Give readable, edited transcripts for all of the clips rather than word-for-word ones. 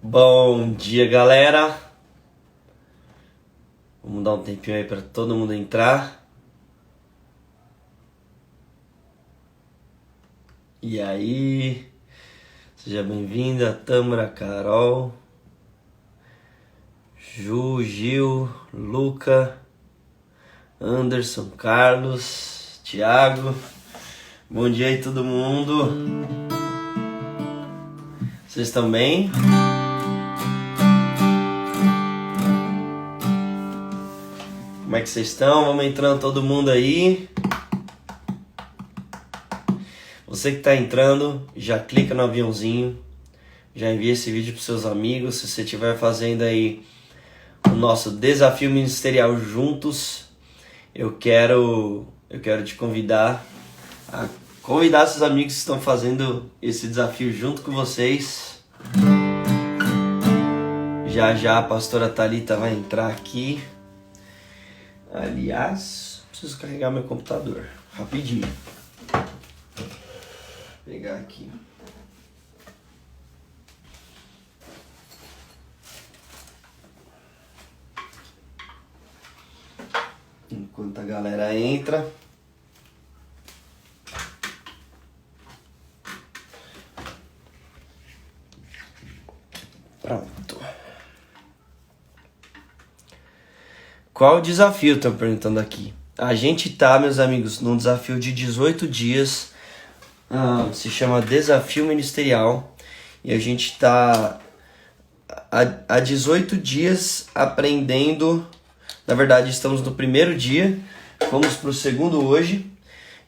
Bom dia, galera. Vamos dar um tempinho aí para todo mundo entrar. E aí? Seja bem-vinda, Tâmara, Carol, Ju, Gil, Luca, Anderson, Carlos, Thiago. Bom dia aí, todo mundo. Vocês estão bem? Como é que vocês estão? Vamos entrando todo mundo aí. Você que está entrando, já clica no aviãozinho, já envia esse vídeo para seus amigos. Se você estiver fazendo aí o nosso desafio ministerial juntos, eu quero te convidar a convidar seus amigos que estão fazendo esse desafio junto com vocês. Já a pastora Thalita vai entrar aqui. Aliás, preciso carregar meu computador rapidinho. Vou pegar aqui. Enquanto a galera entra. Pronto. Qual o desafio? Estão perguntando aqui. A gente tá, meus amigos, num desafio de 18 dias. Se chama Desafio Ministerial. E a gente tá há 18 dias aprendendo. Na verdade, estamos no primeiro dia. Vamos pro segundo hoje.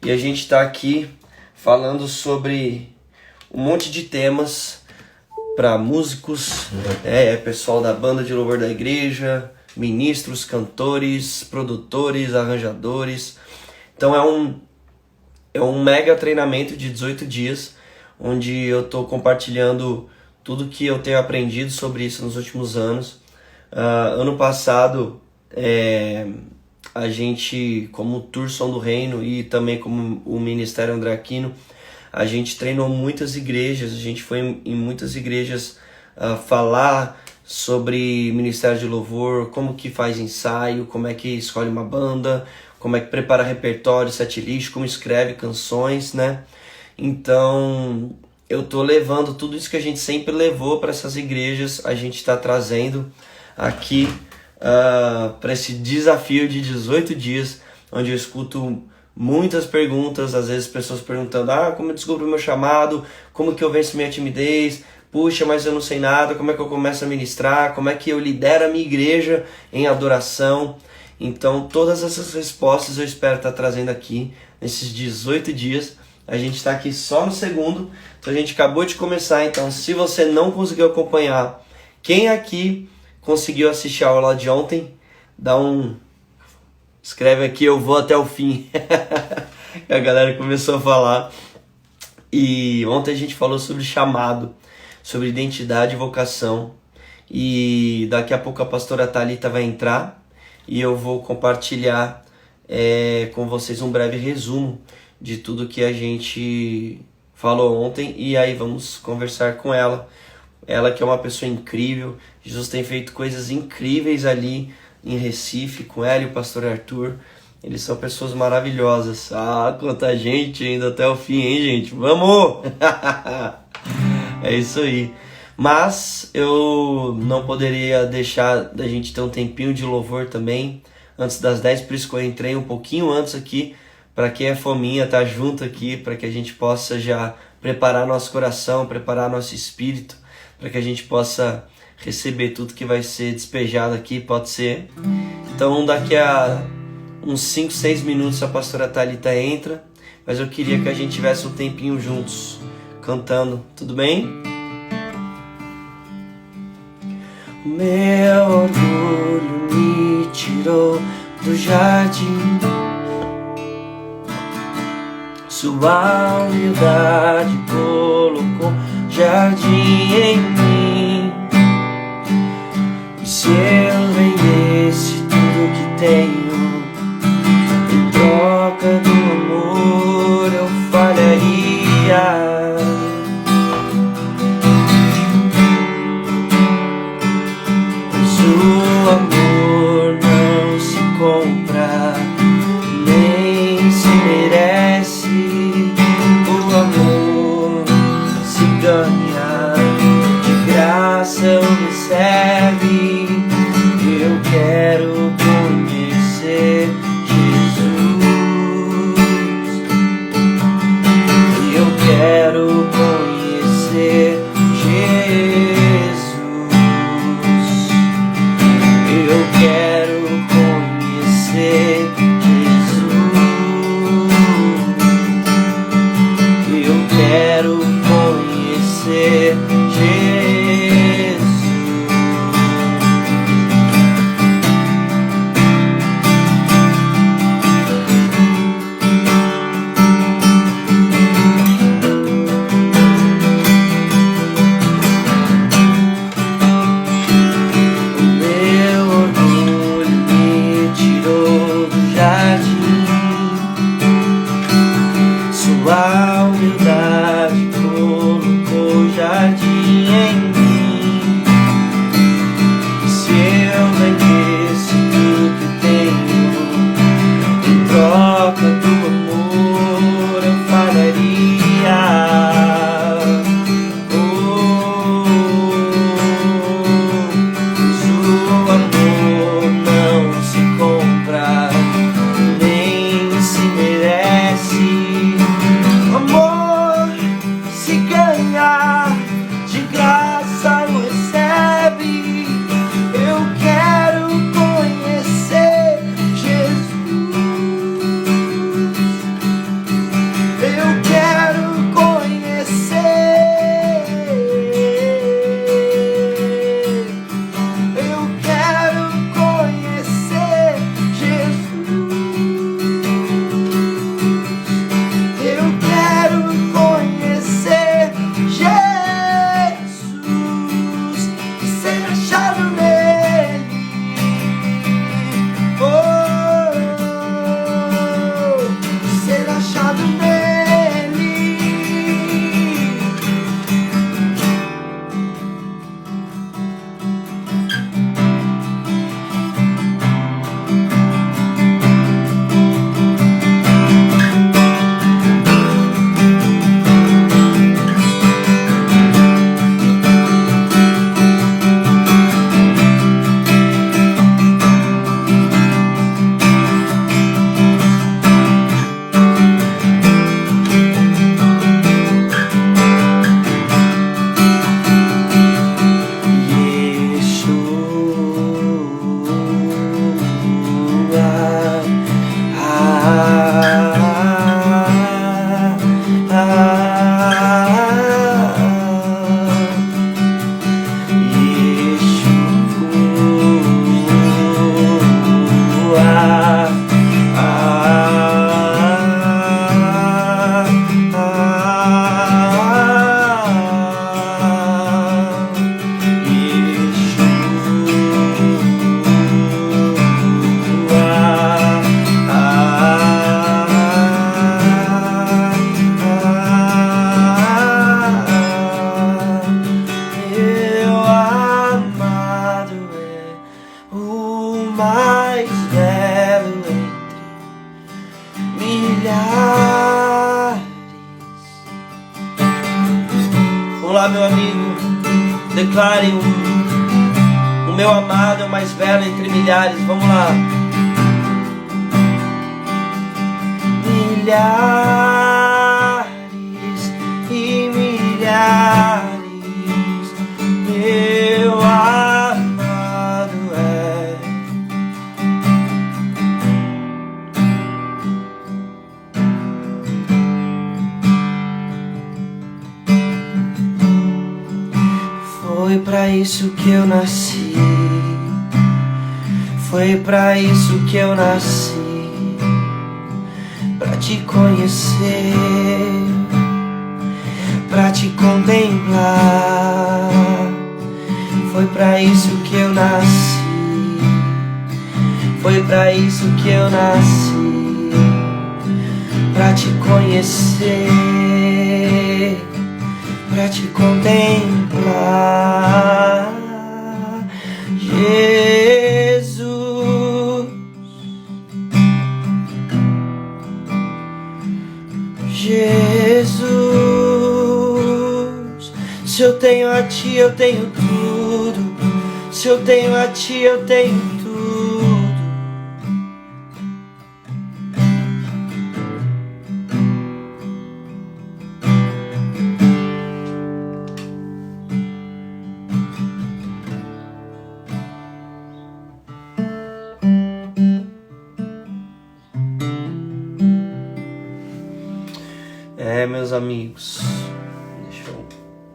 E a gente tá aqui falando sobre um monte de temas para músicos, pessoal da banda de louvor da igreja, ministros, cantores, produtores, arranjadores. Então é um mega treinamento de 18 dias, onde eu estou compartilhando tudo que eu tenho aprendido sobre isso nos últimos anos. Ano passado, a gente, como Tour Som do Reino e também como o Ministério André Aquino, a gente treinou muitas igrejas, a gente foi em muitas igrejas falar sobre ministério de louvor, como que faz ensaio, como é que escolhe uma banda, como é que prepara repertório, setlist, como escreve canções, né? Então, eu tô levando tudo isso que a gente sempre levou para essas igrejas, a gente está trazendo aqui para esse desafio de 18 dias, onde eu escuto muitas perguntas, às vezes pessoas perguntando, como eu descubro o meu chamado, como que eu venço minha timidez, puxa, mas eu não sei nada, como é que eu começo a ministrar, como é que eu lidero a minha igreja em adoração. Então todas essas respostas eu espero estar trazendo aqui nesses 18 dias. A gente está aqui só no segundo, então a gente acabou de começar, então se você não conseguiu acompanhar, quem aqui conseguiu assistir a aula de ontem, escreve aqui, eu vou até o fim. A galera começou a falar. E ontem a gente falou sobre chamado, sobre identidade e vocação. E daqui a pouco a pastora Thalita vai entrar e eu vou compartilhar com vocês um breve resumo de tudo que a gente falou ontem. E aí vamos conversar com ela. Ela que é uma pessoa incrível. Jesus tem feito coisas incríveis ali em Recife, com ela e o pastor Arthur. Eles são pessoas maravilhosas. Quanta gente ainda até o fim, hein, gente? Vamos! É isso aí. Mas eu não poderia deixar da gente ter um tempinho de louvor também, antes das 10, por isso que eu entrei um pouquinho antes aqui, para quem é fominha, tá junto aqui, para que a gente possa já preparar nosso coração, preparar nosso espírito, para que a gente possa receber tudo que vai ser despejado aqui, pode ser. Então daqui a uns 5, 6 minutos a pastora Thalita entra, mas eu queria que a gente tivesse um tempinho juntos, cantando, tudo bem? O meu orgulho me tirou do jardim, sua humildade colocou jardim em mim. E se eu vendesse tudo que tenho em troca do amor, eu falharia. coração recebe. Eu quero conhecer Jesus. Eu quero conhecer Jesus. Eu quero conhecer Jesus. Eu quero conhecer Jesus. O meu orgulho me tirou do jardim, sua humildade colocou jardim em mim. Se eu vendesse tudo que tenho em troca do amor, eu falaria: oh, mas o amor não se compra, nem se merece. Amor se ganha, de graça o recebe. Eu quero conhecer Jesus. Eu quero conhecer. Eu quero conhecer Jesus. Eu quero conhecer Jesus e ser achado nele. Oh, ser achado nele. Mais belo entre milhares. Vamos lá, meu amigo, declare o meu amado é o mais belo entre milhares. Vamos lá. Milhares e milhares, meu amado é. Foi pra isso que eu nasci, foi pra isso que eu nasci, pra te conhecer, pra te contemplar. Foi pra isso que eu nasci, foi pra isso que eu nasci, pra te conhecer, pra te contemplar. Jesus, Jesus, se eu tenho a ti, eu tenho tudo. Se eu tenho a ti, eu tenho tudo. Meus amigos, deixa eu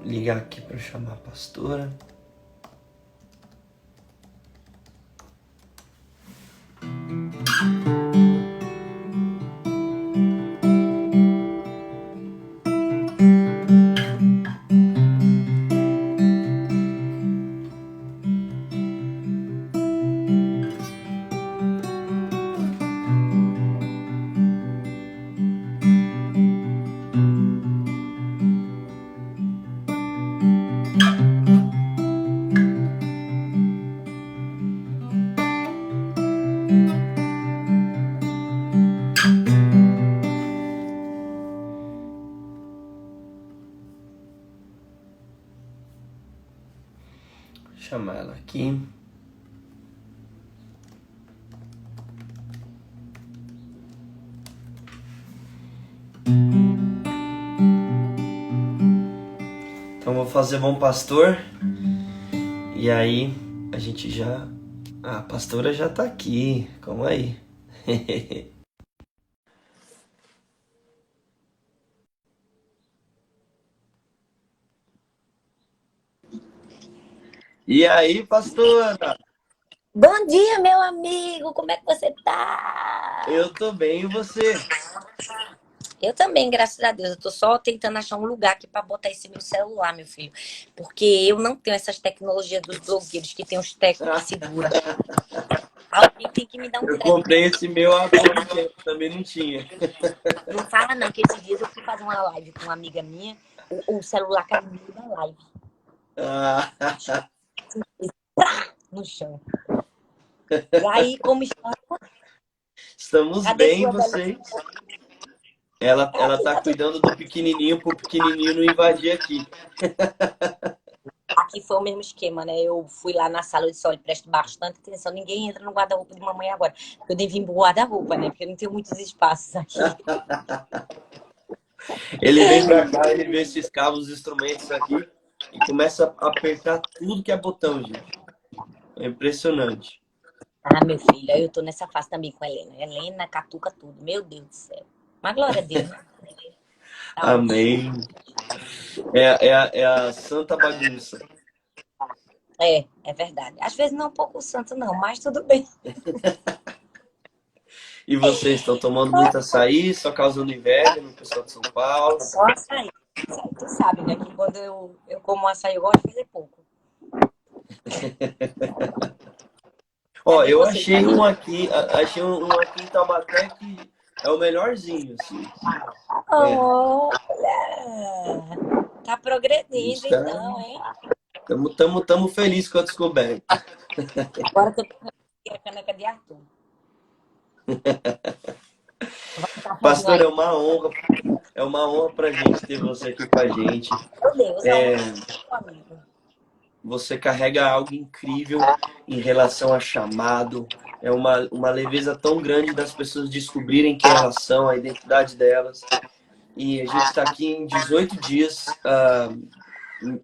ligar aqui para chamar a pastora. Chamar ela aqui. Então vou fazer Bom Pastor. E aí a gente já... a pastora já tá aqui. Calma aí. E aí, pastora? Bom dia, meu amigo. Como é que você tá? Eu tô bem, e você? Eu também, graças a Deus. Eu tô só tentando achar um lugar aqui pra botar esse meu celular, meu filho. Porque eu não tenho essas tecnologias dos blogueiros que tem os tecos que segura. Alguém tem que me dar um Eu treco. comprei esse meu há pouco tempo, também não tinha. Não fala não, que esses dias eu fui fazer uma live com uma amiga minha. O celular caiu no meio da live. Ah, No chão. E aí, como está? estamos Cadê bem, sua bela? vocês? Ela Aqui tá tá tudo. cuidando do pequenininho pro pequenininho não invadir aqui. Aqui foi o mesmo esquema, né? Eu fui lá na sala, eu disse, olha, preste bastante atenção, ninguém entra no guarda-roupa de mamãe agora. Porque eu devo vir pro guarda-roupa, né? Porque eu não tenho muitos espaços aqui. Ele vem pra cá, ele vê esses cabos, os instrumentos aqui e começa a apertar tudo que é botão, gente. É impressionante. Ah, meu filho, aí eu tô nessa fase também com a Helena. Helena catuca tudo, meu Deus do céu. Mas glória a Deus, né? Tá ótimo. Amém. É a santa bagunça. É verdade. Às vezes não é um pouco santo, não, mas tudo bem. E vocês estão tomando muito açaí, só causando inveja no pessoal de São Paulo? Só açaí. Tu sabe, né? Que quando eu como açaí, eu gosto de fazer pouco. Ó, Cadê eu vocês? achei um aqui, achei um aqui em Taubaté que é o melhorzinho, assim. É, Olha! Tá a progredindo gente tá, então, hein? tamo feliz com a descoberta. Agora eu tô pensando aqui a caneca de Arthur. Vai um cafezinho Pastor, aí. é uma honra pra gente ter você aqui com a gente. Meu Deus, é um amigo. Você carrega algo incrível em relação a chamado. É uma leveza tão grande das pessoas descobrirem quem elas são, a identidade delas. E a gente está aqui em 18 dias,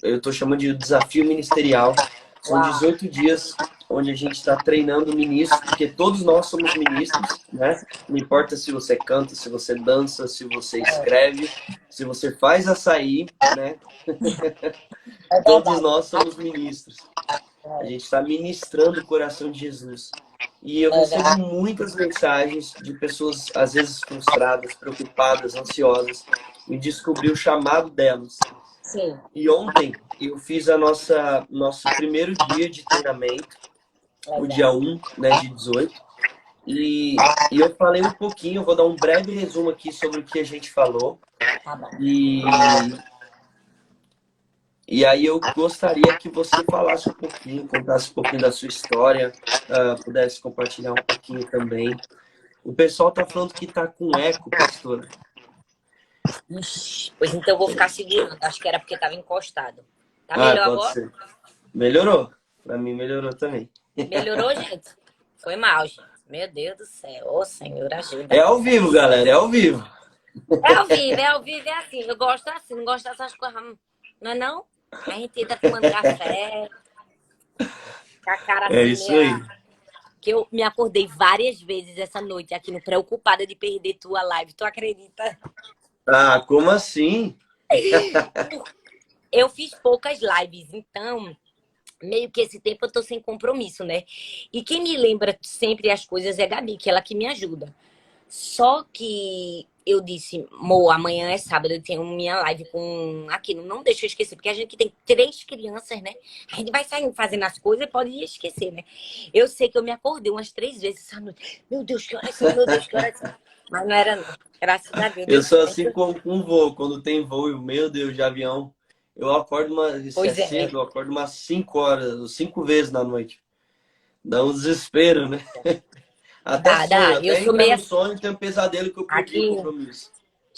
eu estou chamando de desafio ministerial. São Uau. 18 dias onde a gente está treinando ministros, porque todos nós somos ministros, né? Não importa se você canta, se você dança, se você escreve, se você faz açaí, né? É Todos verdade. nós somos ministros. A gente está ministrando o coração de Jesus. E eu É recebo verdade. muitas mensagens de pessoas, às vezes, frustradas, preocupadas, ansiosas, em descobrir o chamado delas. Sim. E ontem eu fiz nosso primeiro dia de treinamento, o dia Legal. 1, né, de 18. E eu falei um pouquinho, eu vou dar um breve resumo aqui sobre o que a gente falou. Tá bom. E aí eu gostaria que você falasse um pouquinho, contasse um pouquinho da sua história, pudesse compartilhar um pouquinho também. O pessoal tá falando que tá com eco, pastora. Ixi, pois então eu vou ficar segurando. Acho que era porque tava encostado. Tá Ah, melhor pode agora? ser. Melhorou. Pra mim melhorou também. Melhorou, gente? Foi mal, gente. Meu Deus do céu. Ô, Senhor, É ajuda. ao vivo, galera, é ao vivo. É ao vivo, é assim. Eu gosto assim, não gosto dessas coisas, não é não? A gente entra tomando café, com a cara É assim, isso aí. meia... Que eu me acordei várias vezes essa noite aqui, no preocupada de perder tua live. Tu acredita? Ah, como assim? Eu fiz poucas lives, então meio que esse tempo eu tô sem compromisso, né? E quem me lembra sempre as coisas é a Gabi, que é ela que me ajuda. Só que eu disse, Mo, amanhã é sábado, eu tenho minha live com aquilo. Não deixa eu esquecer, porque a gente tem 3 crianças, né? A gente vai saindo fazendo as coisas e pode esquecer, né? Eu sei que eu me acordei umas 3 vezes essa noite. Meu Deus, que horas são? Meu Deus, que horas são? Mas não era, não. Graças a Deus, Eu deu sou assim certo. com voo. Quando tem voo, meu Deus, de avião, eu acordo se é Pois é. cedo, eu acordo umas 5 horas, 5 vezes na noite. Dá um desespero, né? Até Dá, sonho, dá. Eu até sou entra meio no assim. sonho, tem um pesadelo que eu perdi o Aqui, compromisso.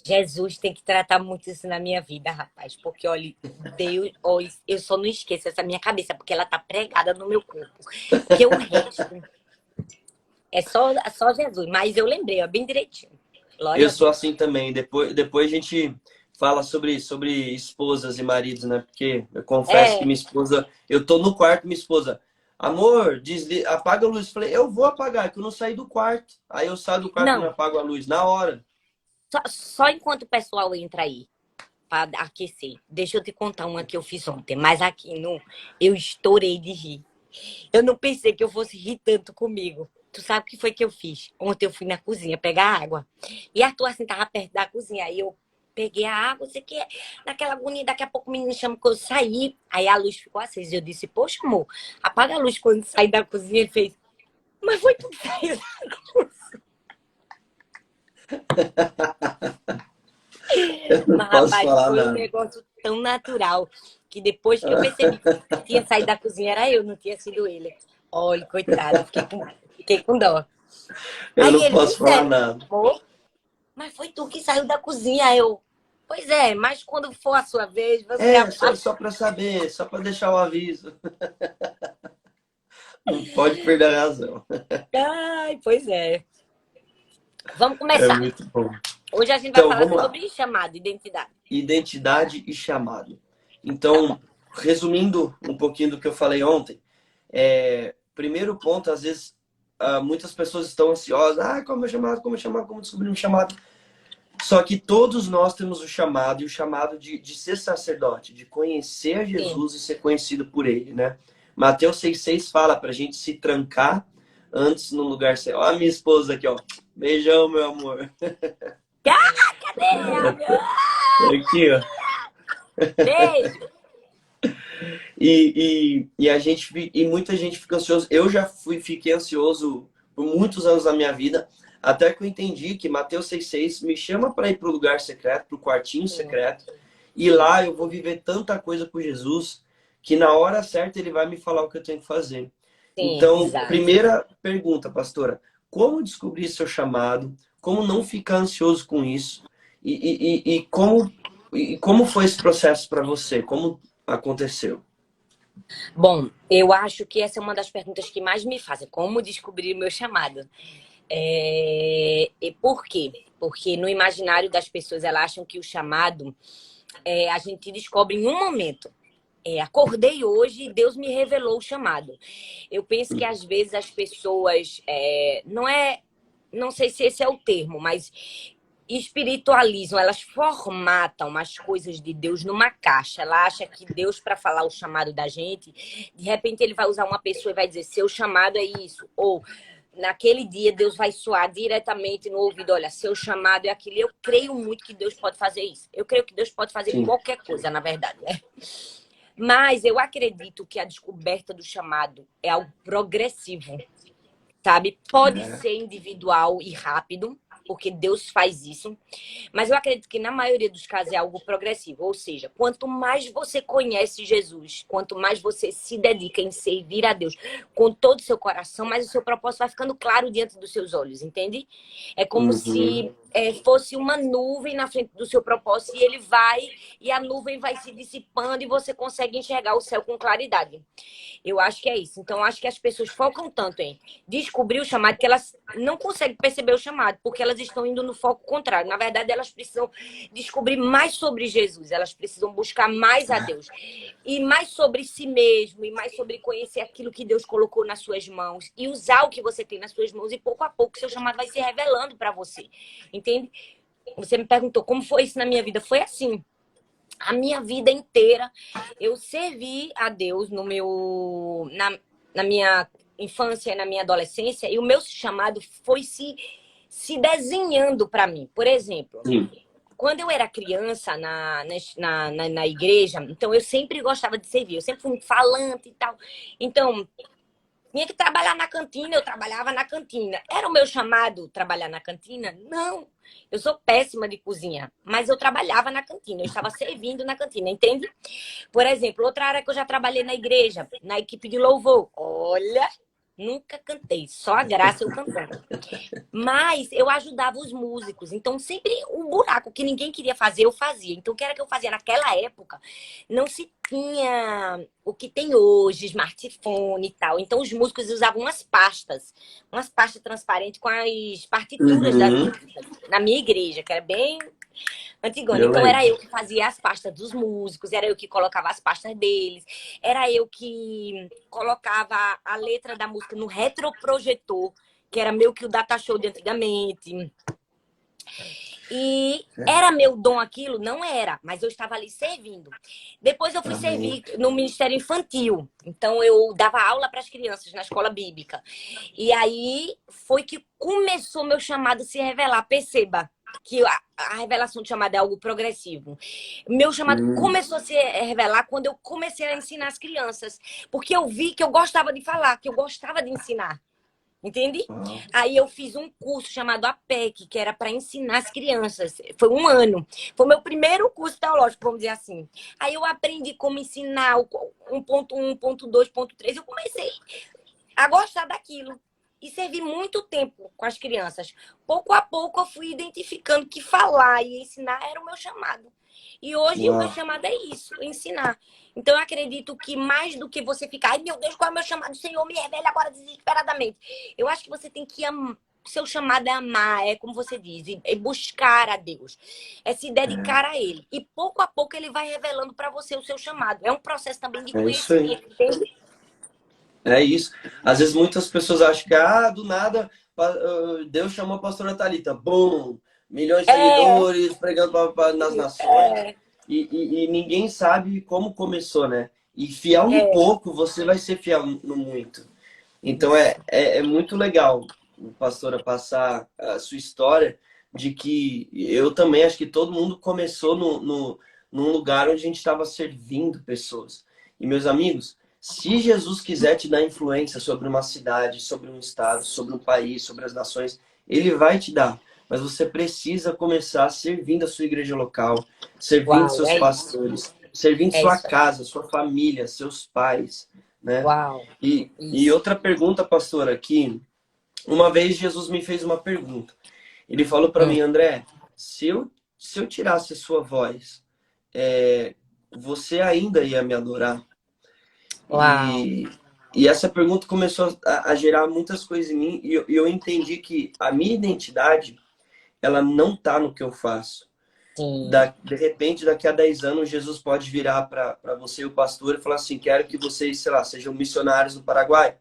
Jesus tem que tratar muito isso na minha vida, rapaz. Porque, olha, Deus, olha, eu só não esqueço essa minha cabeça, porque ela tá pregada no meu corpo. Porque o resto é só Jesus. Mas eu lembrei, ó, bem direitinho. Eu Glória a sou Deus. assim também. Depois a gente fala sobre esposas e maridos, né? Porque eu confesso que É, minha esposa, eu tô no quarto, minha esposa, amor, apaga a luz. Eu falei, eu vou apagar, que eu não saí do quarto. Aí eu saio do quarto e não não, apago a luz na hora. só enquanto o pessoal entra aí para aquecer. Deixa eu te contar uma que eu fiz ontem, mas aqui no, eu estourei de rir. Eu não pensei que eu fosse rir tanto comigo. Tu sabe o que foi que eu fiz? Ontem eu fui na cozinha pegar água. E a tua assim tava perto da cozinha. Aí eu peguei a água, sei que naquela agonia, daqui a pouco o menino chama que eu saí. Aí a luz ficou acesa. Eu disse, poxa, amor, apaga a luz quando sair da cozinha. Ele fez, mas foi tu que saiu. Eu não Mas, posso rapaz, falar foi um nada. negócio tão natural que depois que eu percebi que tinha saído da cozinha era eu, não tinha sido ele. Olha, coitado, fiquei com dó. Eu Aí não ele, posso pois falar é, nada. amor, mas foi tu que saiu da cozinha. Eu, pois é, mas quando for a sua vez, você É, apaga. só para saber, só para deixar o aviso. Não pode perder a razão. Ai, pois é. Vamos É começar. muito bom. Hoje a gente vai Então, falar vamos lá. sobre chamado, identidade. Identidade e chamado. Tá bom. Então, resumindo um pouquinho do que eu falei ontem, primeiro ponto, às vezes, muitas pessoas estão ansiosas. Ah, como é chamado, como é chamado, como descobrir um chamado. Só que todos nós temos o chamado, e o chamado de ser sacerdote, de conhecer Sim. Jesus e ser conhecido por ele, né? Mateus 6,6 fala pra gente se trancar antes no lugar certo. Ó, a minha esposa aqui, ó. Beijão, meu amor. Ah, cadê? Aqui, ó. Beijo. E muita gente fica ansioso. Eu já fiquei ansioso por muitos anos da minha vida, até que eu entendi que Mateus 6,6 me chama para ir para o lugar secreto, para o quartinho Sim, secreto, e sim, lá eu vou viver tanta coisa com Jesus que na hora certa ele vai me falar o que eu tenho que fazer. sim, Então, exato. primeira pergunta, pastora: como descobrir seu chamado? Como não ficar ansioso com isso? E como foi esse processo para você? Como aconteceu? Bom, eu acho que essa é uma das perguntas que mais me fazem. Como descobrir o meu chamado? E por quê? Porque no imaginário das pessoas, elas acham que o chamado a gente descobre em um momento. Acordei hoje e Deus me revelou o chamado. Eu penso que às vezes as pessoas não sei se esse é o termo, mas espiritualizam, elas formatam as coisas de Deus numa caixa. Ela acha que Deus, para falar o chamado da gente, de repente ele vai usar uma pessoa e vai dizer: seu chamado é isso. Ou naquele dia Deus vai soar diretamente no ouvido: olha, seu chamado é aquilo. Eu creio muito que Deus pode fazer isso. Eu creio que Deus pode fazer Sim. qualquer coisa, na verdade, né? Mas eu acredito que a descoberta do chamado é algo progressivo, sabe? Pode É. ser individual e rápido, porque Deus faz isso, mas eu acredito que na maioria dos casos é algo progressivo, ou seja, quanto mais você conhece Jesus, quanto mais você se dedica em servir a Deus com todo o seu coração, mais o seu propósito vai ficando claro diante dos seus olhos, entende? É como Uhum. se fosse uma nuvem na frente do seu propósito e ele vai, e a nuvem vai se dissipando e você consegue enxergar o céu com claridade. Eu acho que é isso. Então, eu acho que as pessoas focam tanto em descobrir o chamado que elas não conseguem perceber o chamado, porque elas estão indo no foco contrário. Na verdade, elas precisam descobrir mais sobre Jesus, elas precisam buscar mais a Deus. E mais sobre si mesmo, e mais sobre conhecer aquilo que Deus colocou nas suas mãos, e usar o que você tem nas suas mãos, e pouco a pouco seu chamado vai se revelando para você. Entende? Você me perguntou como foi isso na minha vida. Foi assim. A minha vida inteira, eu servi a Deus na minha infância e na minha adolescência, e o meu chamado foi se desenhando para mim. Por exemplo, Sim. quando eu era criança na igreja, então eu sempre gostava de servir, eu sempre fui muito falante e tal. Então, tinha que trabalhar na cantina, eu trabalhava na cantina. Era o meu chamado trabalhar na cantina? Não. Eu sou péssima de cozinha, mas eu trabalhava na cantina, eu estava servindo na cantina, entende? Por exemplo, outra área que eu já trabalhei na igreja, na equipe de louvor. Olha, nunca cantei, só a graça eu cantando. Mas eu ajudava os músicos. Então, sempre um buraco que ninguém queria fazer, eu fazia. Então, o que era que eu fazia naquela época? Não se tinha o que tem hoje, smartphone e tal. Então, os músicos usavam umas pastas transparentes com as partituras das Uhum. músicas. Na minha igreja, que era bem antigona. Eu Então, lembro. era eu que fazia as pastas dos músicos, era eu que colocava as pastas deles, era eu que colocava a letra da música no retroprojetor, que era meio que o data show de antigamente. E era meu dom aquilo? Não era, mas eu estava ali servindo. Depois eu fui Amém. servir no Ministério Infantil. Então eu dava aula para as crianças na escola bíblica. E aí foi que começou meu chamado a se revelar. Perceba que a revelação de chamado é algo progressivo. Meu chamado Hum. começou a se revelar quando eu comecei a ensinar as crianças. Porque eu vi que eu gostava de falar, que eu gostava de ensinar. Entende? Uau. Aí eu fiz um curso chamado APEC, que era para ensinar as crianças. Foi um ano. Foi meu primeiro curso teológico, vamos dizer assim. Aí eu aprendi como ensinar o 1.1, 1.2, 1.3. Eu comecei a gostar daquilo. E servi muito tempo com as crianças. Pouco a pouco eu fui identificando que falar e ensinar era o meu chamado. E hoje o meu Uau. chamado é isso, ensinar. Então eu acredito que mais do que você ficar, ai meu Deus, qual é o meu chamado? Senhor, me revele agora desesperadamente. Eu acho que você tem que amar. Seu chamado é amar, é como você diz, é buscar a Deus, é se dedicar a Ele. E pouco a pouco Ele vai revelando para você o seu chamado. É um processo também de É isso aí. conhecimento, entende? É isso. Às vezes muitas pessoas acham que, do nada, Deus chamou a pastora Thalita. Bum! Milhões de É, seguidores, pregando nas nações. é, E ninguém sabe como começou, né? E fiel no é. pouco, você vai ser fiel no muito. Então Isso. é muito legal, pastora, passar a sua história de que eu também acho que todo mundo começou num lugar onde a gente estava servindo pessoas. E, meus amigos, se Jesus quiser te dar influência sobre uma cidade, sobre um estado, sobre um país, sobre as nações, ele vai te dar. Mas você precisa começar servindo a sua igreja local, servindo Uau, seus é isso. pastores, servindo É sua isso aí. casa, sua família, seus pais, né? Uau, E isso. outra pergunta, pastor, aqui. Uma vez Jesus me fez uma pergunta. Ele falou para mim, Hum. André, se eu tirasse a sua voz, você ainda ia me adorar? Uau, E essa pergunta começou a gerar muitas coisas em mim e eu entendi que a minha identidade, ela não tá no que eu faço. sim, De repente, daqui a 10 anos, Jesus pode virar para você, o pastor, e falar assim, quero que vocês, sei lá, sejam missionários no Paraguai.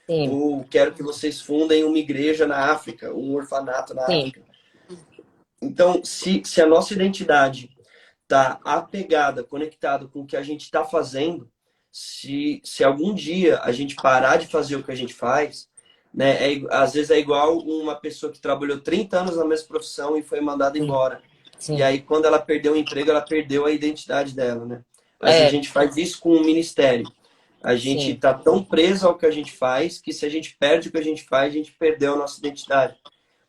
sim, Ou quero que vocês fundem uma igreja na África, um orfanato na sim, África. Então, se a nossa identidade está apegada, conectada com o que a gente está fazendo, se algum dia a gente parar de fazer o que a gente faz, né, às vezes é igual uma pessoa que trabalhou 30 anos na mesma profissão e foi mandada sim, embora. E sim. aí, quando ela perdeu o emprego, ela perdeu a identidade dela, né? Às vezes a É, gente faz isso com o ministério. A gente sim, está tão preso ao que a gente faz que se a gente perde o que a gente faz, a gente perdeu a nossa identidade.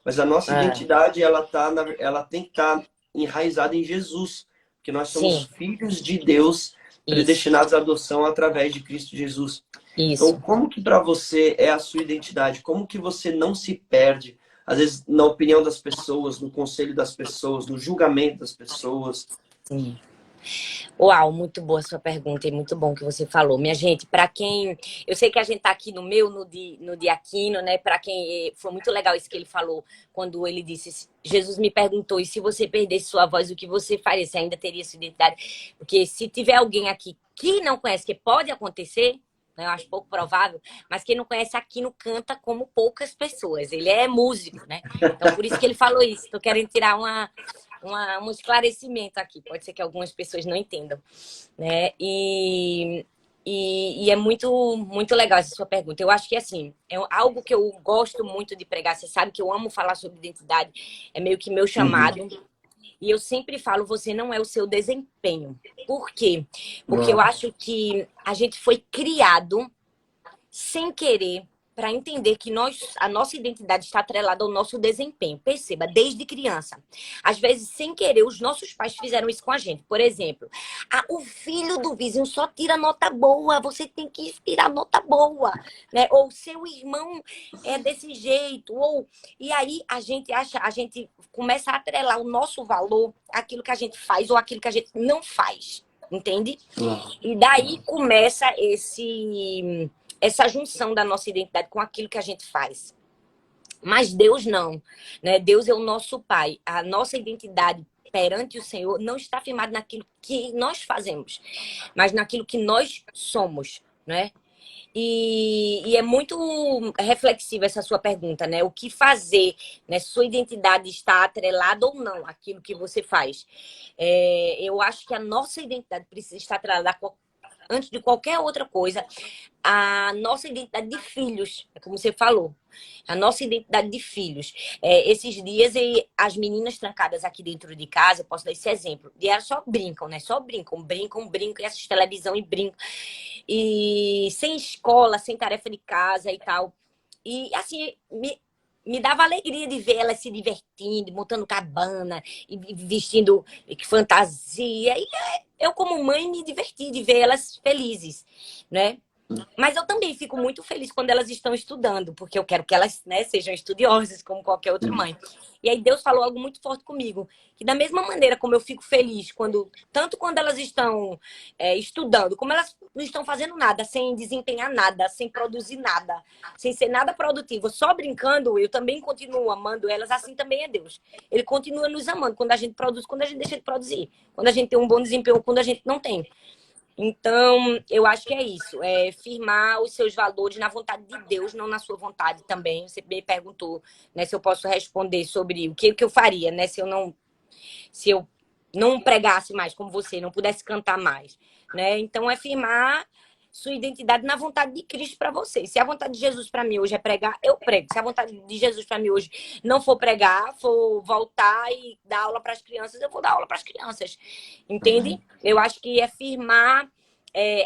Mas a nossa é, identidade, ela tem que estar enraizada em Jesus, porque nós somos sim, filhos de Deus, isso, predestinados à adoção através de Cristo Jesus. Então, isso. como que para você é a sua identidade? Como que você não se perde às vezes, na opinião das pessoas, no conselho das pessoas, no julgamento das pessoas. Sim. Uau, muito boa a sua pergunta e muito bom que você falou. Minha gente, para quem. Eu sei que a gente tá aqui no meu, no de Aquino, né? Para quem. Foi muito legal isso que ele falou quando ele disse: Jesus me perguntou, e se você perdesse sua voz, o que você faria? Você ainda teria sua identidade? Porque se tiver alguém aqui que não conhece, que pode acontecer. Né, eu acho pouco provável, mas quem não conhece Aquino canta como poucas pessoas. Ele é músico, né? Então, por isso que ele falou isso. Estou querendo tirar um esclarecimento aqui. Pode ser que algumas pessoas não entendam, né? E é muito legal essa sua pergunta. Eu acho que, assim, é algo que eu gosto muito de pregar. Você sabe que eu amo falar sobre identidade. É meio que meu Uhum. chamado. E eu sempre falo, você não é o seu desempenho. Por quê? Porque eu Uau. acho que a gente foi criado sem querer, para entender que a nossa identidade está atrelada ao nosso desempenho. Perceba, desde criança. Às vezes, sem querer, os nossos pais fizeram isso com a gente. Por exemplo, o filho do vizinho só tira nota boa, você tem que tirar nota boa. Né? Ou seu irmão é desse jeito. E aí a gente começa a atrelar o nosso valor àquilo que a gente faz ou àquilo que a gente não faz. Entende? Uau. E daí começa essa junção da nossa identidade com aquilo que a gente faz. Mas Deus não, né? Deus é o nosso Pai. A nossa identidade perante o Senhor não está firmada naquilo que nós fazemos, mas naquilo que nós somos, né? E é muito reflexiva essa sua pergunta, né? O que fazer, né? Sua identidade está atrelada ou não àquilo que você faz. Eu acho que a nossa identidade precisa estar atrelada antes de qualquer outra coisa, a nossa identidade de filhos, é como você falou, a nossa identidade de filhos. Esses dias, as meninas trancadas aqui dentro de casa, eu posso dar esse exemplo, e elas só brincam, né? Só brincam, e assistem televisão e brincam. E sem escola, sem tarefa de casa e tal. E, assim, me dava alegria de ver elas se divertindo, montando cabana, e vestindo fantasia. E eu, como mãe, me diverti de ver elas felizes, né? Mas eu também fico muito feliz quando elas estão estudando, porque eu quero que elas, né, sejam estudiosas, como qualquer outra mãe. E aí Deus falou algo muito forte comigo, que da mesma maneira como eu fico feliz, tanto quando elas estão estudando, como elas não estão fazendo nada, sem desempenhar nada, sem produzir nada, sem ser nada produtivo, só brincando, eu também continuo amando elas, assim também é Deus. Ele continua nos amando quando a gente produz, quando a gente deixa de produzir, quando a gente tem um bom desempenho, quando a gente não tem. Então, eu acho que é isso, é firmar os seus valores na vontade de Deus, não na sua vontade também. Você me perguntou, né, se eu posso responder sobre o que eu faria, né, se eu não pregasse mais como você, não pudesse cantar mais, né? Então, é firmar sua identidade na vontade de Cristo para você. Se a vontade de Jesus para mim hoje é pregar, eu prego. Se a vontade de Jesus para mim hoje não for pregar, for voltar e dar aula para as crianças, eu vou dar aula para as crianças. Entende? Eu acho que é firmar,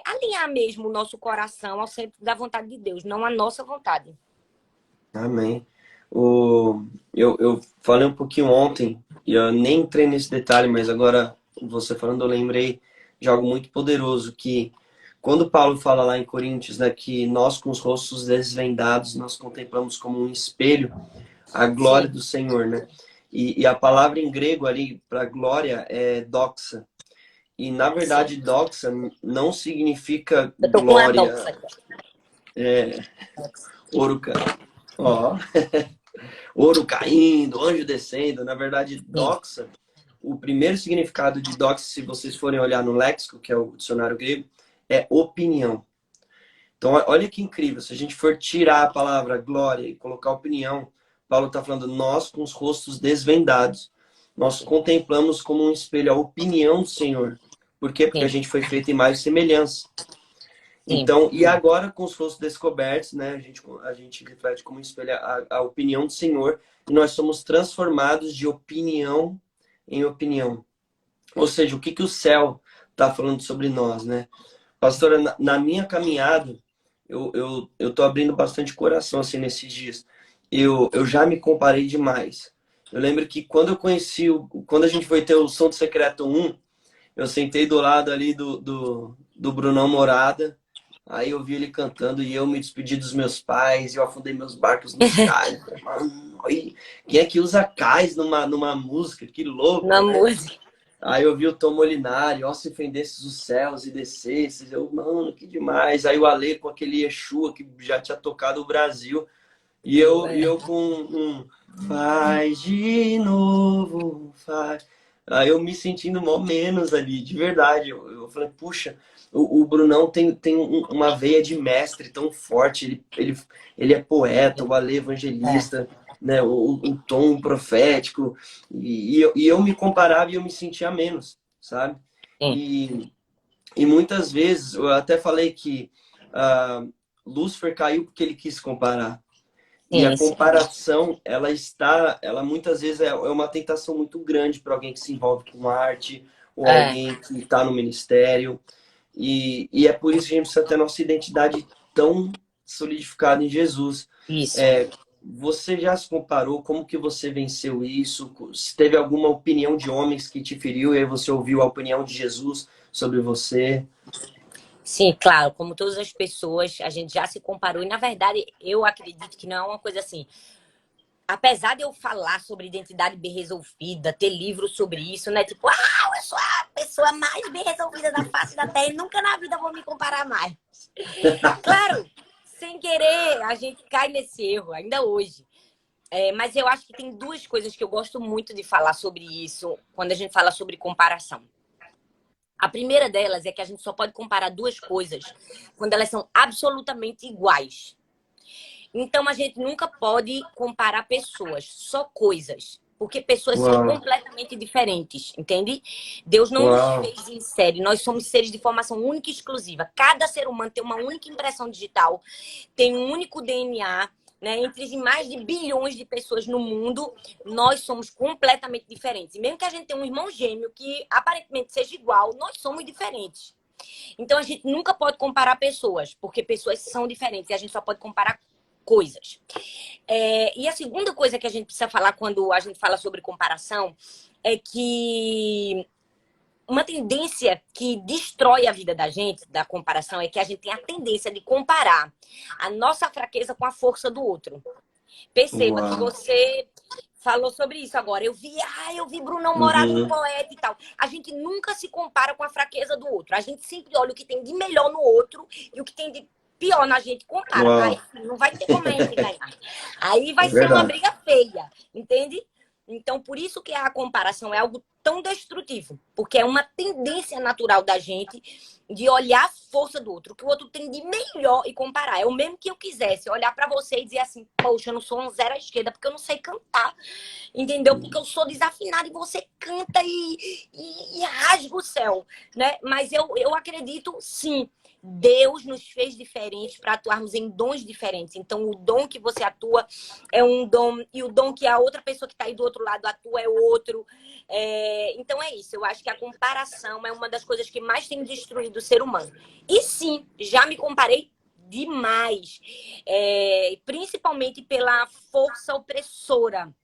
alinhar mesmo o nosso coração ao centro da vontade de Deus, não a nossa vontade. Amém. Eu falei um pouquinho ontem, e eu nem entrei nesse detalhe, mas agora você falando, eu lembrei de algo muito poderoso, que quando Paulo fala lá em Coríntios, né, que nós com os rostos desvendados, nós contemplamos como um espelho a glória Sim. do Senhor, né? E a palavra em grego ali para glória é doxa. E na Sim. verdade, doxa não significa Eu tô com a glória, doxa aqui. ouro, ó, ouro caindo, anjo descendo. Na verdade, Sim. doxa, o primeiro significado de doxa, se vocês forem olhar no léxico, que é o dicionário grego, é opinião. Então, olha que incrível. Se a gente for tirar a palavra glória e colocar opinião, Paulo está falando, nós com os rostos desvendados, nós contemplamos como um espelho a opinião do Senhor. Por quê? Porque a Sim. gente foi feito em mais semelhança. Sim. Então, e agora com os rostos descobertos, né, a gente reflete como um espelho a opinião do Senhor e nós somos transformados de opinião em opinião. Ou seja, o que, que o céu está falando sobre nós, né? Pastora, na minha caminhada, eu tô abrindo bastante coração assim nesses dias. Eu já me comparei demais. Eu lembro que quando eu conheci, quando a gente foi ter o Som do Secreto 1, eu sentei do lado ali do Brunão Morada. Aí eu vi ele cantando e eu me despedi dos meus pais, eu afundei meus barcos nos cais. Mano, aí, quem é que usa cais numa música? Que Na louco, né? música. Aí eu vi o Tom Molinari, ó, se fendesses os céus e descesses. Eu, mano, que demais. Aí o Ale com aquele Yeshua que já tinha tocado o Brasil. E eu com faz de novo, faz. Aí eu me sentindo mó menos ali, de verdade. Eu falei, puxa, o Brunão tem uma veia de mestre tão forte. Ele é poeta, o Ale É, evangelista, né? O tom profético. E eu me comparava e eu me sentia menos, sabe? sim, E muitas vezes, eu até falei que ah, Lúcifer caiu porque ele quis comparar. E a sim, sim. comparação, ela muitas vezes é uma tentação muito grande para alguém que se envolve com arte ou É, alguém que está no ministério. E é por isso que a gente precisa ter a nossa identidade tão solidificada em Jesus. isso. É, você já se comparou? Como que você venceu isso? Se teve alguma opinião de homens que te feriu e aí você ouviu a opinião de Jesus sobre você? Sim, claro, como todas as pessoas, a gente já se comparou. E, na verdade, eu acredito que não é uma coisa assim. Apesar de eu falar sobre identidade bem resolvida, ter livros sobre isso, né? Tipo, eu sou a pessoa mais bem resolvida da face da Terra e nunca na vida vou me comparar mais. Claro, sem querer, a gente cai nesse erro, ainda hoje. Mas eu acho que tem duas coisas que eu gosto muito de falar sobre isso, quando a gente fala sobre comparação. A primeira delas é que a gente só pode comparar duas coisas quando elas são absolutamente iguais. Então a gente nunca pode comparar pessoas, só coisas. Porque pessoas são Uau, completamente diferentes, entende? Deus não nos uau, fez em série, nós somos seres de formação única e exclusiva. Cada ser humano tem uma única impressão digital, tem um único DNA, né? Entre mais de bilhões de pessoas no mundo, nós somos completamente diferentes. E mesmo que a gente tenha um irmão gêmeo que aparentemente seja igual, nós somos diferentes. Então a gente nunca pode comparar pessoas, porque pessoas são diferentes e a gente só pode comparar coisas. E a segunda coisa que a gente precisa falar quando a gente fala sobre comparação é que uma tendência que destrói a vida da gente, da comparação, é que a gente tem a tendência de comparar a nossa fraqueza com a força do outro. Perceba que uau. você falou sobre isso agora. Eu vi Brunão Moraes, Uhum. poeta e tal. A gente nunca se compara com a fraqueza do outro. A gente sempre olha o que tem de melhor no outro e o que tem de pior na gente compara. Uau, Aí não vai ter como a gente ganhar. Aí é vai ser uma verdade. briga feia, entende? Então, por isso que a comparação é algo tão destrutivo, porque é uma tendência natural da gente de olhar a força do outro, o que o outro tem de melhor e comparar. É o mesmo que eu quisesse olhar para você e dizer assim, poxa, eu não sou um zero à esquerda porque eu não sei cantar, entendeu? Porque eu sou desafinada e você canta e rasga o céu, né? Mas eu acredito, sim, Deus nos fez diferentes para atuarmos em dons diferentes. Então, o dom que você atua é um dom, e o dom que a outra pessoa que está aí do outro lado atua é outro. Então, é isso. Eu acho que a comparação é uma das coisas que mais tem destruído o ser humano. E sim, já me comparei demais, principalmente pela força opressora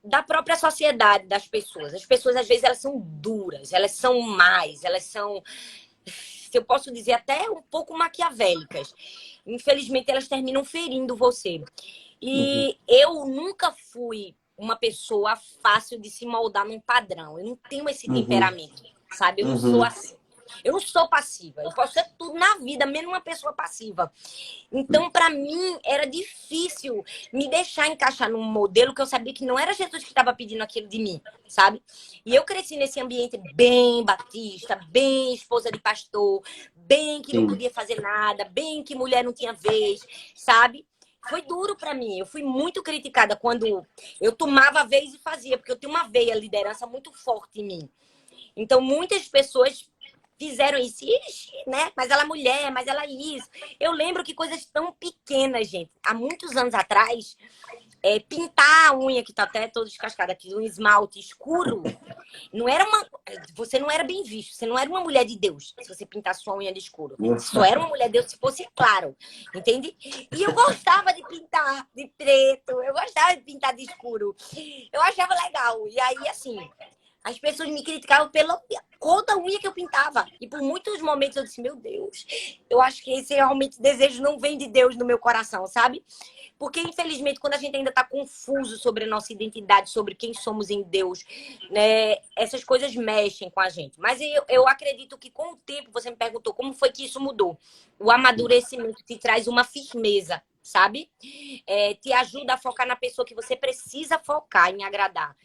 da própria sociedade, das pessoas. As pessoas, às vezes, elas são duras, elas são más, elas são, se eu posso dizer, até um pouco maquiavélicas. Infelizmente, elas terminam ferindo você. Uhum. E eu nunca fui uma pessoa fácil de se moldar num padrão. Eu não tenho esse Uhum. temperamento, sabe? Eu não sou Uhum. assim. Eu não sou passiva. Eu posso ser tudo na vida, menos uma pessoa passiva. Então, para mim, era difícil me deixar encaixar num modelo que eu sabia que não era Jesus que estava pedindo aquilo de mim, sabe? E eu cresci nesse ambiente bem batista, bem esposa de pastor, bem que não Sim. podia fazer nada, bem que mulher não tinha vez, sabe? Foi duro para mim. Eu fui muito criticada quando eu tomava a vez e fazia, porque eu tenho uma veia liderança muito forte em mim. Então, muitas pessoas fizeram isso, ixi, né? Mas ela é mulher, mas ela é isso. Eu lembro que coisas tão pequenas, gente. Há muitos anos atrás, pintar a unha, que tá até toda descascada aqui, um esmalte escuro, não era uma. Você não era bem visto, você não era uma mulher de Deus se você pintasse sua unha de escuro. Você só era uma mulher de Deus se fosse claro, entende? E eu gostava de pintar de preto, eu gostava de pintar de escuro. Eu achava legal. E aí, assim, As pessoas me criticavam pela cor da unha que eu pintava. E por muitos momentos eu disse, meu Deus, eu acho que esse realmente desejo não vem de Deus no meu coração, sabe? Porque, infelizmente, quando a gente ainda está confuso sobre a nossa identidade, sobre quem somos em Deus, né, essas coisas mexem com a gente. Mas eu acredito que com o tempo, você me perguntou como foi que isso mudou. O amadurecimento te traz uma firmeza, sabe? Te ajuda a focar na pessoa que você precisa focar em agradar.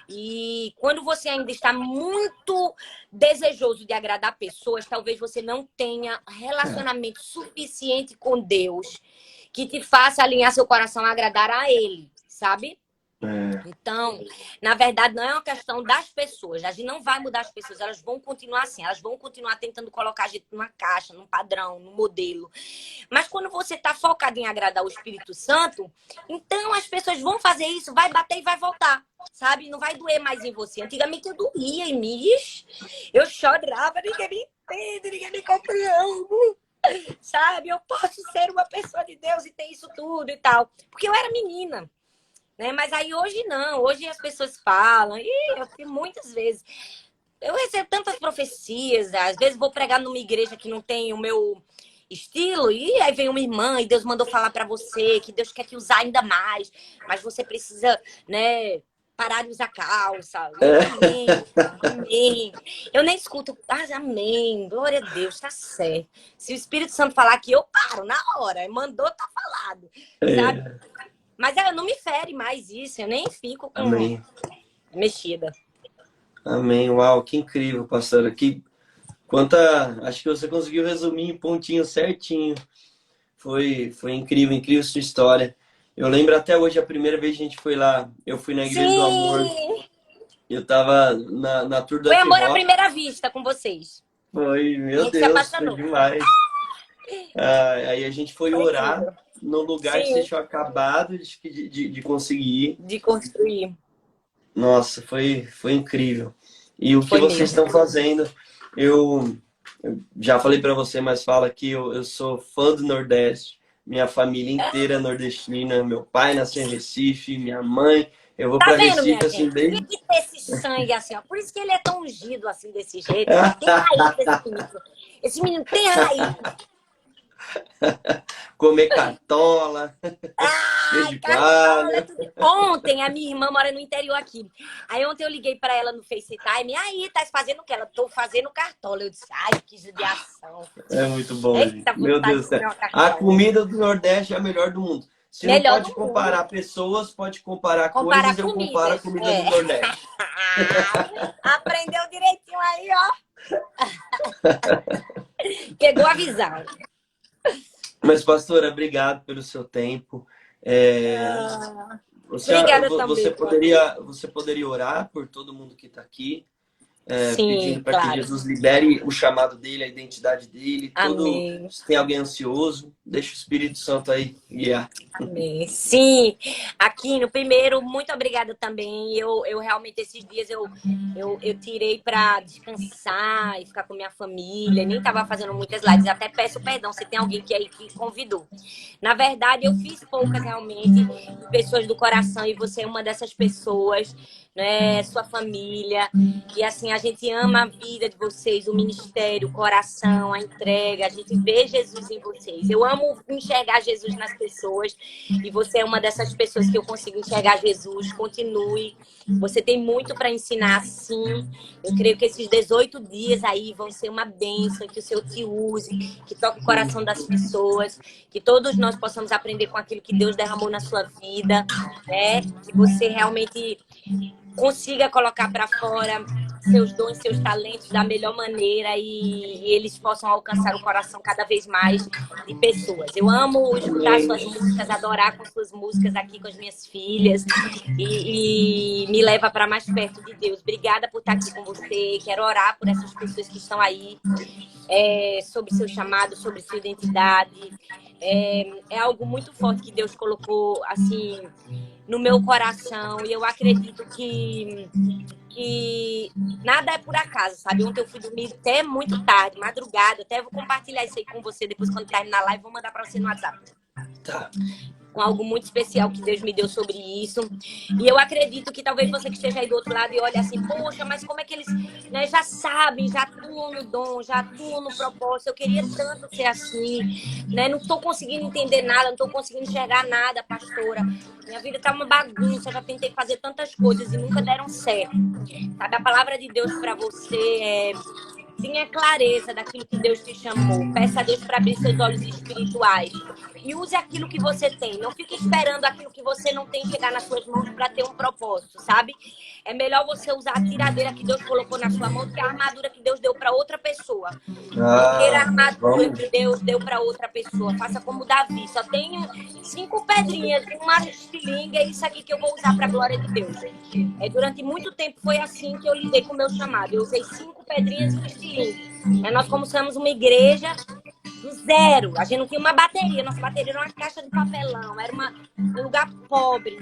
E quando você ainda está muito desejoso de agradar pessoas, talvez você não tenha relacionamento suficiente com Deus que te faça alinhar seu coração a agradar a Ele, sabe? É. Então, na verdade, não é uma questão das pessoas. A gente não vai mudar as pessoas, elas vão continuar assim, elas vão continuar tentando colocar a gente numa caixa, num padrão, num modelo. Mas quando você está focado em agradar o Espírito Santo, então as pessoas vão fazer isso, vai bater e vai voltar, sabe? Não vai doer mais em você. Antigamente eu doía em mim, eu chorava, ninguém me entende, ninguém me compreende. Sabe? Eu posso ser uma pessoa de Deus e ter isso tudo e tal. Porque eu era menina. Né? Mas aí hoje não, hoje as pessoas falam, e eu tenho muitas vezes, eu recebo tantas profecias, às vezes vou pregar numa igreja que não tem o meu estilo, e aí vem uma irmã e Deus mandou falar para você que Deus quer te usar ainda mais, mas você precisa, né, parar de usar calça. Eu, amém, amém. Eu nem escuto, amém, glória a Deus, tá certo. Se o Espírito Santo falar aqui, eu paro na hora, mandou, tá falado, sabe? É. Mas ela não me fere mais isso, eu nem fico com Amém. mexida. Amém. Uau, que incrível, pastora. Acho que você conseguiu resumir em pontinho certinho. Foi incrível, incrível sua história. Eu lembro até hoje, a primeira vez que a gente foi lá, eu fui na Igreja do Amor. Sim! Eu tava na Tour do Foi amor à F-Rock. primeira vista com vocês. Foi, A meu gente se Deus, foi apaixonou. demais. Aí a gente foi Foi orar incrível. no lugar que Sim, vocês tinham acabado de conseguir ir. de construir. Nossa, foi incrível. E o que Foi vocês mesmo. estão fazendo, eu já falei para você, mas fala que eu sou fã do Nordeste. Minha família inteira é nordestina. Meu pai nasceu em Recife, minha mãe. Eu vou Tá para vendo, Recife minha assim gente? Tinha desde. que ter esse sangue assim, ó. Por isso que ele é tão ungido assim, desse jeito. Tem raiz esse menino. Esse menino tem raiz. Comer cartola, queijo Ai, de cartola, é coalho. tudo. Ontem, a minha irmã mora no interior aqui. Aí ontem eu liguei pra ela no FaceTime. Aí, tá fazendo o quê? Ela, tô fazendo cartola. Eu disse, ai, que judiação. É muito bom, gente. Eita, Meu vontade Deus de do céu. comer uma A cartola. comida do Nordeste é a melhor do mundo. Se não Melhor pode do mundo. comparar pessoas, pode comparar coisas, Comparar eu comparo a comidas. comida do É. Nordeste. Aprendeu direitinho aí, ó. Pegou a visão. Mas, pastora, obrigado pelo seu tempo. É, você, Obrigada você também, meu amigo. poderia orar por todo mundo que está aqui, Sim, pedindo para que claro. Jesus libere o chamado dele, a identidade dele. Amém. Se tem alguém ansioso, deixa o Espírito Santo aí guiar. Amém. Sim, aqui no primeiro, muito obrigada também. Eu realmente, esses dias, eu tirei para descansar e ficar com minha família. Nem estava fazendo muitas lives. Até peço perdão se tem alguém que aí que convidou. Na verdade, eu fiz poucas realmente, de pessoas do coração, e você é uma dessas pessoas, né? Sua família. E assim, a gente ama a vida de vocês, o ministério, o coração, a entrega. A gente vê Jesus em vocês. Eu amo enxergar Jesus nas pessoas. E você é uma dessas pessoas que eu consigo enxergar Jesus. Continue. Você tem muito para ensinar, sim. Eu creio que esses 18 dias aí vão ser uma bênção, que o Senhor te use, que toque o coração das pessoas, que todos nós possamos aprender com aquilo que Deus derramou na sua vida, né? Que você realmente consiga colocar para fora seus dons, seus talentos da melhor maneira e eles possam alcançar o coração cada vez mais de pessoas. Eu amo escutar Amém. suas músicas, adorar com suas músicas aqui com as minhas filhas e me leva para mais perto de Deus. Obrigada por estar aqui com você. Quero orar por essas pessoas que estão aí, sobre seu chamado, sobre sua identidade. É algo muito forte que Deus colocou assim no meu coração e eu acredito que nada é por acaso, sabe? Ontem eu fui dormir até muito tarde, madrugada. Até vou compartilhar isso aí com você depois quando terminar a live, vou mandar para você no WhatsApp. Tá. com algo muito especial que Deus me deu sobre isso. E eu acredito que talvez você que esteja aí do outro lado e olhe assim, poxa, mas como é que eles, né, já sabem, já atuam no dom, já atuam no propósito, eu queria tanto ser assim, né? Não estou conseguindo entender nada, não estou conseguindo enxergar nada, pastora. Minha vida está uma bagunça, já tentei fazer tantas coisas e nunca deram certo. Sabe, a palavra de Deus para você é: tenha clareza daquilo que Deus te chamou. Peça a Deus para abrir seus olhos espirituais. E use aquilo que você tem. Não fique esperando aquilo que você não tem chegar nas suas mãos para ter um propósito, sabe? É melhor você usar a tiradeira que Deus colocou na sua mão do que a armadura que Deus deu para outra pessoa. Não queira a armadura que Deus deu para outra pessoa. Faça como Davi. Só tenho 5 pedrinhas e uma estilingue. É isso aqui que eu vou usar para a glória de Deus. Durante muito tempo foi assim que eu lidei com o meu chamado. Eu usei 5 pedrinhas e um estilingue. Nós começamos uma igreja do zero. A gente não tinha uma bateria. Nossa bateria era uma caixa de papelão. Era um lugar pobre.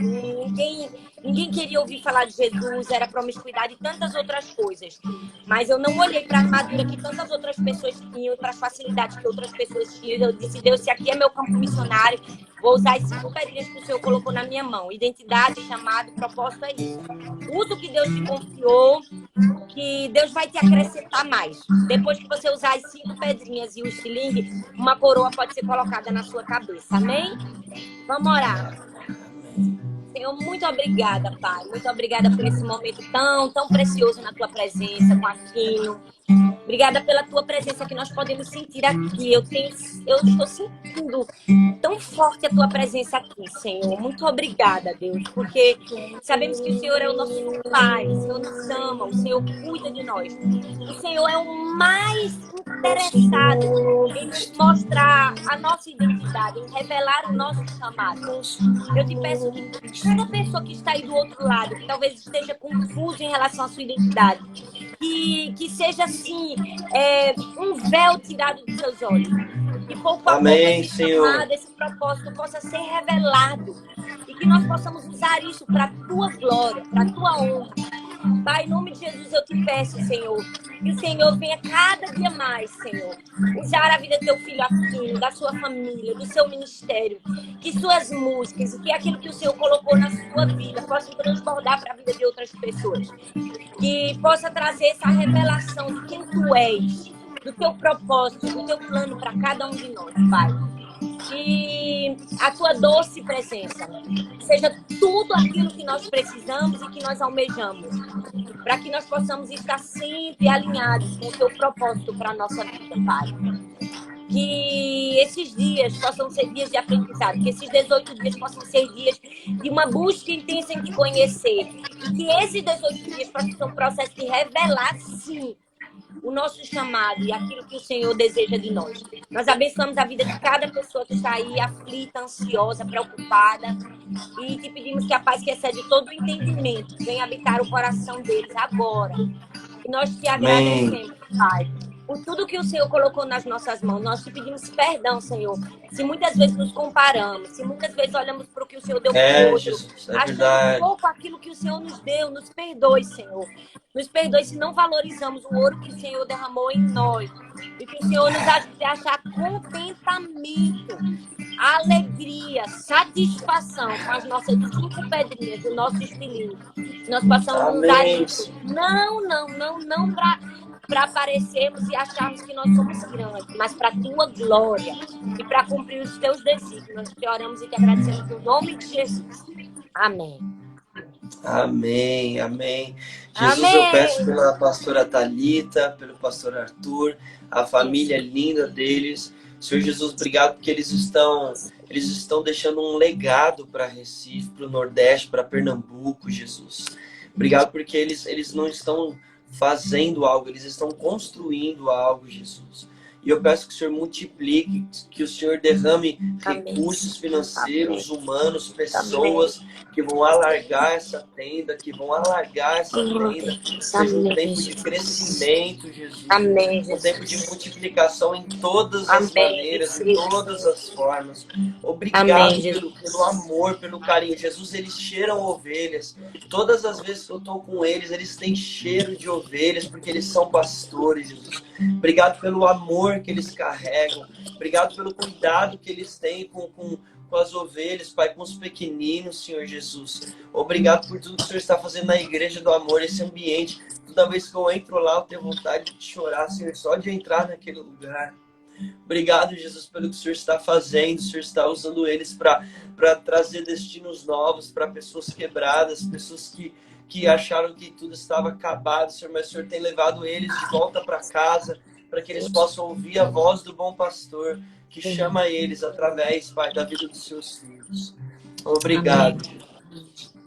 Ninguém queria ouvir falar de Jesus. Era promiscuidade e tantas outras coisas. Mas eu não olhei para a armadura que tantas outras pessoas tinham, para as facilidades que outras pessoas tinham. Eu disse: Deus, se aqui é meu campo missionário, vou usar as 5 pedrinhas que o Senhor colocou na minha mão. Identidade, chamado, propósito é isso. Usa o que Deus te confiou, que Deus vai te acrescentar mais. Depois que você usar as 5 pedrinhas e o estilingue, uma coroa pode ser colocada na sua cabeça. Amém? Vamos orar. Senhor, muito obrigada, Pai. Muito obrigada por esse momento tão precioso na tua presença, com a Quinho. Obrigada pela tua presença que nós podemos sentir aqui. Eu estou sentindo tão forte a tua presença aqui, Senhor. Muito obrigada, Deus, porque sabemos que o Senhor é o nosso Pai. O Senhor nos ama, o Senhor cuida de nós. O Senhor é o mais interessado em nos mostrar a nossa identidade, em revelar o nosso chamado. Eu te peço que cada pessoa que está aí do outro lado, que talvez esteja confuso em relação à sua identidade, que seja assim, um véu tirado dos seus olhos. E pouco a pouco esse chamado, esse propósito possa ser revelado. E que nós possamos usar isso para a tua glória, para a tua honra. Pai, em nome de Jesus, eu te peço, Senhor, que o Senhor venha cada dia mais, Senhor, usar a vida do teu filho Aquino, da sua família, do seu ministério, que suas músicas e que aquilo que o Senhor colocou na sua vida possa transbordar para a vida de outras pessoas. Que possa trazer essa revelação de quem tu és, do teu propósito, do teu plano para cada um de nós, Pai. Que a tua doce presença seja tudo aquilo que nós precisamos e que nós almejamos, para que nós possamos estar sempre alinhados com o teu propósito para a nossa vida, Pai. Que esses dias possam ser dias de aprendizado, que esses 18 dias possam ser dias de uma busca intensa em te conhecer, e que esses 18 dias possam ser um processo de revelar, sim, o nosso chamado e aquilo que o Senhor deseja de nós. Nós abençoamos a vida de cada pessoa que está aí aflita, ansiosa, preocupada, e te pedimos que a paz que excede todo o entendimento venha habitar o coração deles agora. E nós te agradecemos, Pai, por tudo que o Senhor colocou nas nossas mãos. Nós te pedimos perdão, Senhor, se muitas vezes nos comparamos, se muitas vezes olhamos para o que o Senhor deu para o outro, Jesus, achando pouco aquilo que o Senhor nos deu. Nos perdoe, Senhor. Nos perdoe se não valorizamos o ouro que o Senhor derramou em nós. E que o Senhor nos ajude a achar contentamento, alegria, satisfação com as nossas 5 pedrinhas, o nosso estilingue. Nós possamos usar isso. Não para aparecermos e acharmos que nós somos grandes, mas para a tua glória e para cumprir os teus desígnios. Nós te oramos e te agradecemos no nome de Jesus. Amém. Amém, amém. Jesus, amém. Eu peço pela pastora Thalita, pelo pastor Arthur, a família linda deles. Senhor Jesus, obrigado porque eles estão deixando um legado para Recife, para o Nordeste, para Pernambuco, Jesus. Obrigado porque eles não estão fazendo algo, eles estão construindo algo, Jesus. E eu peço que o Senhor multiplique, que o Senhor derrame recursos financeiros, humanos, pessoas que vão alargar essa tenda, Seja um tempo de crescimento, Jesus. Um tempo de multiplicação em todas as maneiras, em todas as formas. Obrigado pelo amor, pelo carinho. Jesus, eles cheiram ovelhas. Todas as vezes que eu estou com eles têm cheiro de ovelhas, porque eles são pastores, Jesus. Obrigado pelo amor que eles carregam. Obrigado pelo cuidado que eles têm com com as ovelhas, Pai, com os pequeninos, Senhor Jesus. Obrigado por tudo que o Senhor está fazendo na Igreja do Amor, esse ambiente. Toda vez que eu entro lá, eu tenho vontade de chorar, Senhor, só de entrar naquele lugar. Obrigado, Jesus, pelo que o Senhor está fazendo. O Senhor está usando eles para trazer destinos novos para pessoas quebradas, pessoas que acharam que tudo estava acabado, Senhor, mas o Senhor tem levado eles de volta para casa, para que eles possam ouvir a voz do bom pastor, que chama eles através, Pai, da vida dos seus filhos. Obrigado.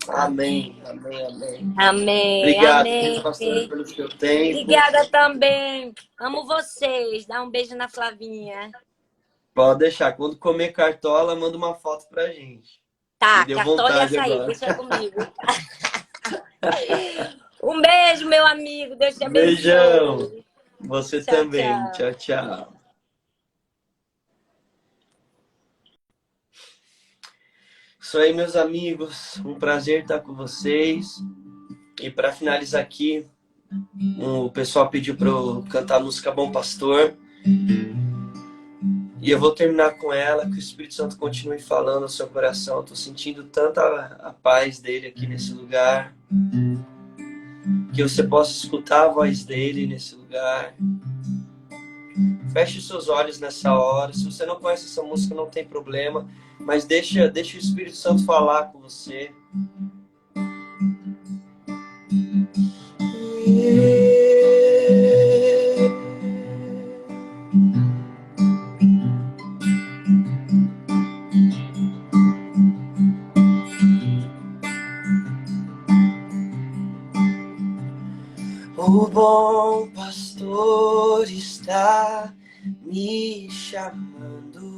Amém, amém, amém. Amém, Obrigado, amém. pastor, pelo seu tempo. Obrigada também. Amo vocês. Dá um beijo na Flavinha. Pode deixar. Quando comer cartola, manda uma foto pra gente. Tá, Me deu cartola e vontade açaí, agora. deixa comigo. Um beijo, meu amigo. Deus te abençoe. Beijão. Você Tchau, também. tchau. Tchau, tchau. Isso aí, meus amigos. Um prazer estar com vocês. E para finalizar aqui, o pessoal pediu para eu cantar a música Bom Pastor. E eu vou terminar com ela, que o Espírito Santo continue falando no seu coração. Estou sentindo tanta a paz dele aqui nesse lugar. Que você possa escutar a voz dele nesse lugar. Feche seus olhos nessa hora. Se você não conhece essa música, não tem problema. Mas deixa o Espírito Santo falar com você. O bom pastor está me chamando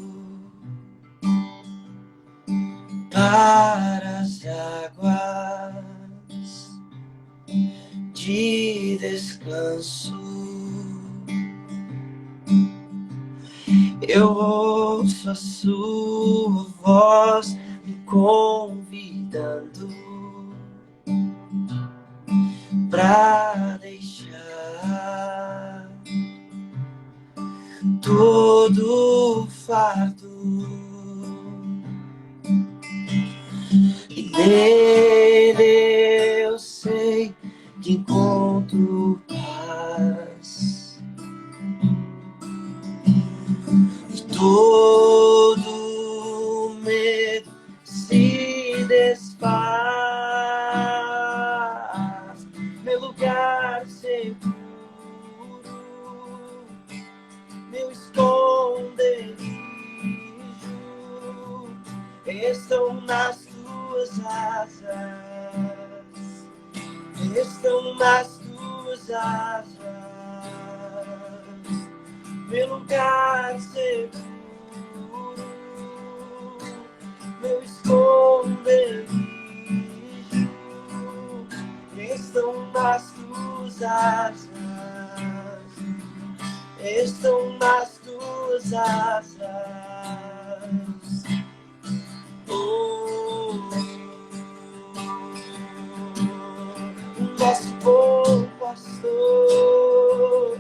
para as águas de descanso. Eu ouço a sua voz me convidando pra deixar todo o fardo e nele eu sei que encontro paz e todo medo se desfaz. Meu lugar seguro, meu esconderijo, estão nas tuas asas, estão nas tuas asas. Meu lugar seguro, meu esconderijo, estão nas tuas asas, estão nas tuas asas. Oh, nosso bom pastor,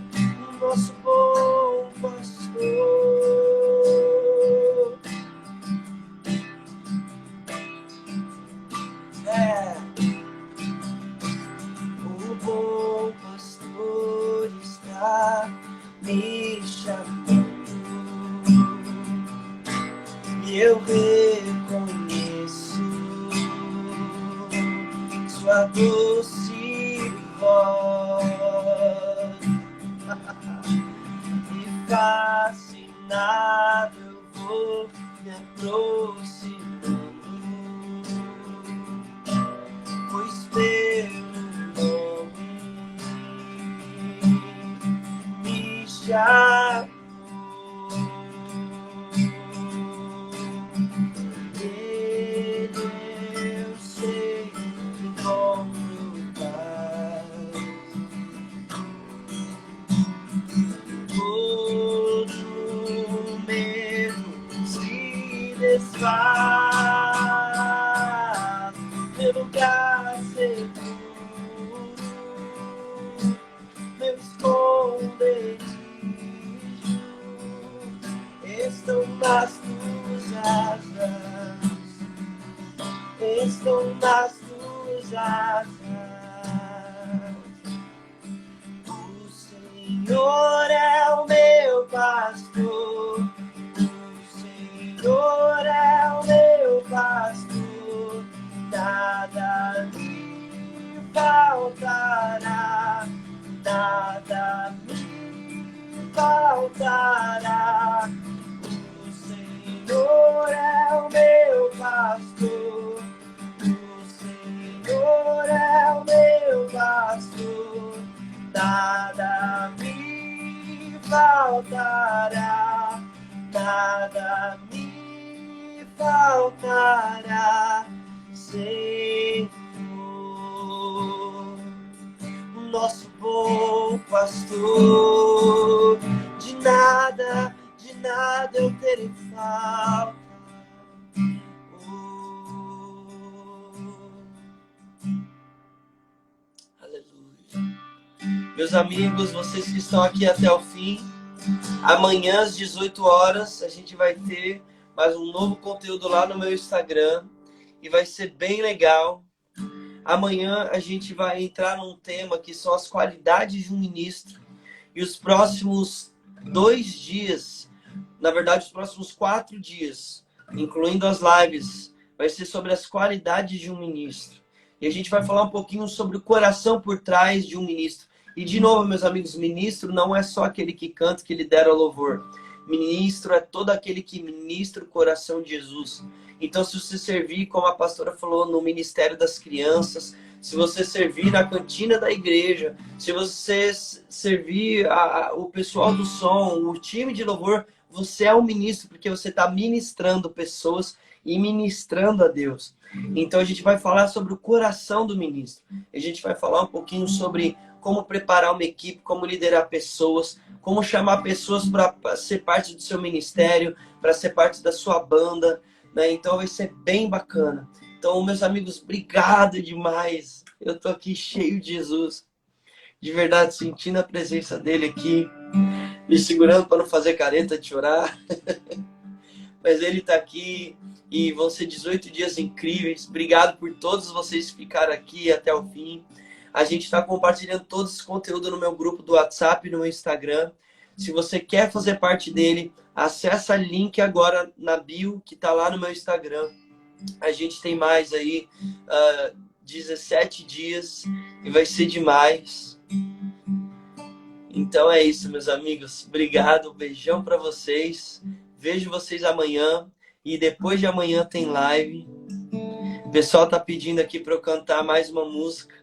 nosso bom pastor. O bom pastor está me chamando e eu reconheço sua doce voz e fascinado eu vou me aproximando, pois pelo nome me chamou. Nele eu sei que encontro paz, todo medo se desfaz. Meu lugar seguro, meu esconderijo, estão nas tuas asas, pastor, o Senhor é o meu pastor, nada me faltará, nada me faltará. O Senhor é o meu pastor, o Senhor é o meu pastor, nada me faltará, nada me faltará, Senhor. Nosso bom pastor, de nada eu terei falta. Aleluia. Meus amigos, vocês que estão aqui até o fim, amanhã às 18 horas a gente vai ter mais um novo conteúdo lá no meu Instagram e vai ser bem legal. Amanhã a gente vai entrar num tema que são as qualidades de um ministro. E os próximos 2 dias, na verdade os próximos 4 dias, incluindo as lives, vai ser sobre as qualidades de um ministro. E a gente vai falar um pouquinho sobre o coração por trás de um ministro. E de novo, meus amigos, ministro não é só aquele que canta, que lidera o louvor. Ministro é todo aquele que ministra o coração de Jesus. Então, se você servir, como a pastora falou, no Ministério das Crianças, se você servir na cantina da igreja, se você servir o pessoal do som, o time de louvor, você é um ministro, porque você está ministrando pessoas e ministrando a Deus. Então, a gente vai falar sobre o coração do ministro. A gente vai falar um pouquinho sobre como preparar uma equipe, como liderar pessoas, como chamar pessoas para ser parte do seu ministério, para ser parte da sua banda, né? Então vai ser bem bacana. Então, meus amigos, obrigado demais. Eu tô aqui cheio de Jesus. De verdade, sentindo a presença dele aqui, me segurando para não fazer careta de chorar. Mas ele tá aqui e vão ser 18 dias incríveis. Obrigado por todos vocês que ficaram aqui até o fim. A gente está compartilhando todo esse conteúdo no meu grupo do WhatsApp e no meu Instagram. Se você quer fazer parte dele, acessa o link agora na bio, que está lá no meu Instagram. A gente tem mais aí 17 dias e vai ser demais. Então é isso, meus amigos. Obrigado, um beijão para vocês. Vejo vocês amanhã e depois de amanhã tem live. O pessoal tá pedindo aqui para eu cantar mais uma música.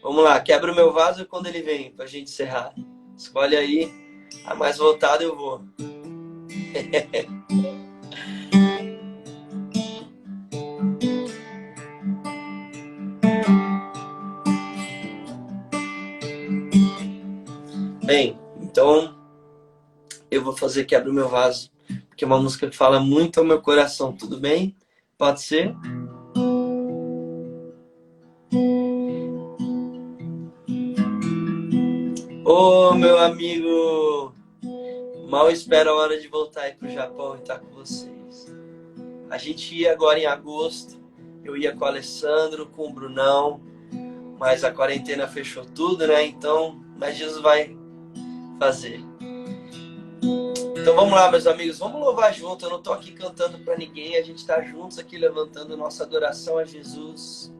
Vamos lá, quebra o meu vaso quando ele vem, pra gente encerrar. Escolhe aí, a mais voltada eu vou. Bem, então eu vou fazer Quebra o Meu Vaso, porque é uma música que fala muito ao meu coração, tudo bem? Pode ser? Ô, meu amigo, mal espero a hora de voltar aí pro Japão e estar com vocês. A gente ia agora em agosto, eu ia com o Alessandro, com o Brunão, mas a quarentena fechou tudo, né? Então, mas Jesus vai fazer. Então vamos lá, meus amigos, vamos louvar junto. Eu não tô aqui cantando para ninguém, a gente tá juntos aqui levantando nossa adoração a Jesus.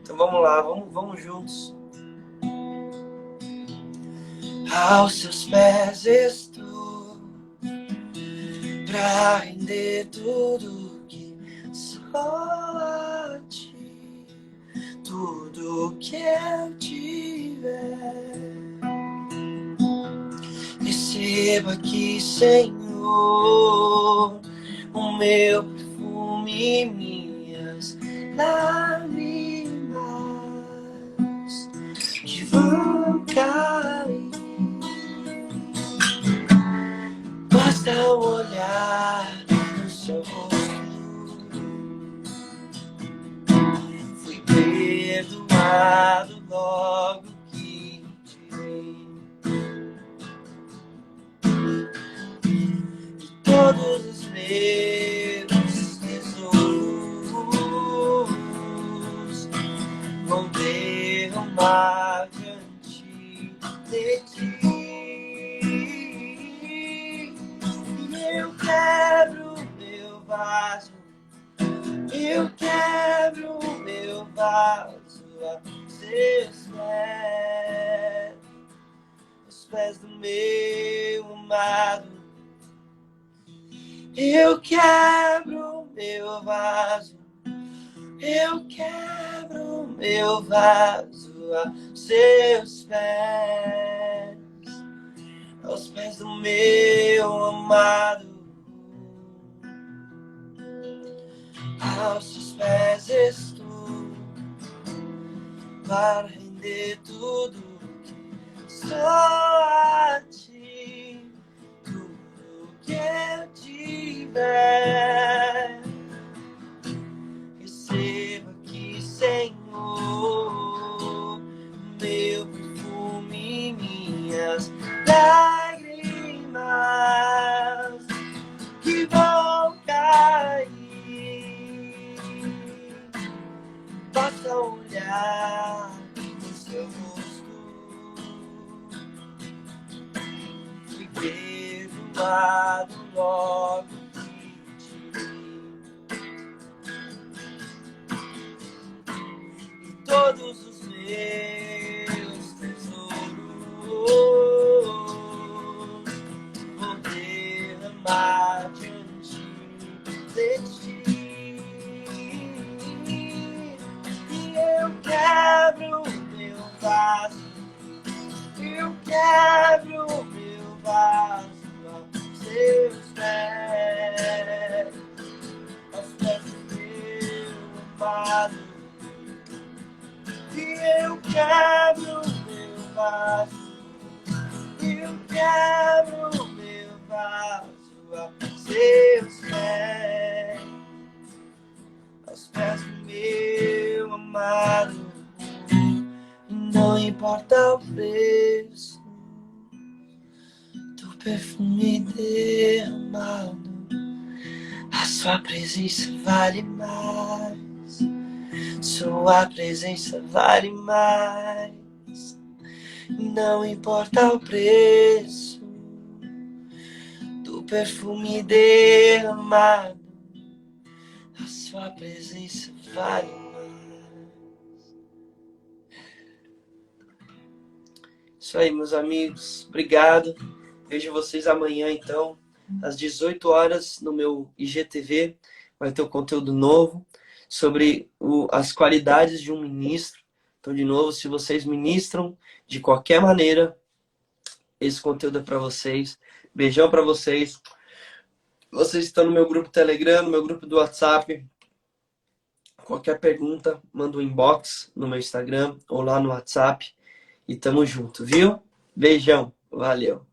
Então vamos lá, vamos juntos. Aos seus pés estou, pra render tudo que sou a ti, tudo que eu tiver. Receba aqui, Senhor, o meu perfume e minhas lágrimas que vão cair. Basta olhar no seu rosto, fui perdoado logo que te vi. E todos os meus tesouros vão derramar diante de ti. meu amado. Eu quebro meu vaso. Eu quebro meu vaso aos seus pés, aos pés do meu amado. Aos seus pés estou, para render tudo que sou a ti, tudo que eu tiver. Receba aqui, Senhor, meu perfume e minhas lágrimas que vão cair. Basta olhar no seu rosto e perdoado logo de ti. E todos os meus tesouros vou derramar diante de ti. Eu quebro meu vaso, eu quebro meu vaso aos seus pés, aos pés do meu amado. E eu quebro meu vaso, eu quebro meu vaso aos seus pés, aos pés do meu amado. E não importa o preço do perfume derramado, a sua presença vale mais. Sua presença vale mais. E não importa o preço do perfume derramado, a sua presença vale mais. Isso aí, meus amigos. Obrigado. Vejo vocês amanhã, então, às 18 horas, no meu IGTV. Vai ter um conteúdo novo sobre as qualidades de um ministro. Então, de novo, se vocês ministram de qualquer maneira, esse conteúdo é para vocês. Beijão para vocês. Vocês estão no meu grupo Telegram, no meu grupo do WhatsApp. Qualquer pergunta, manda um inbox no meu Instagram ou lá no WhatsApp. E tamo junto, viu? Beijão. Valeu.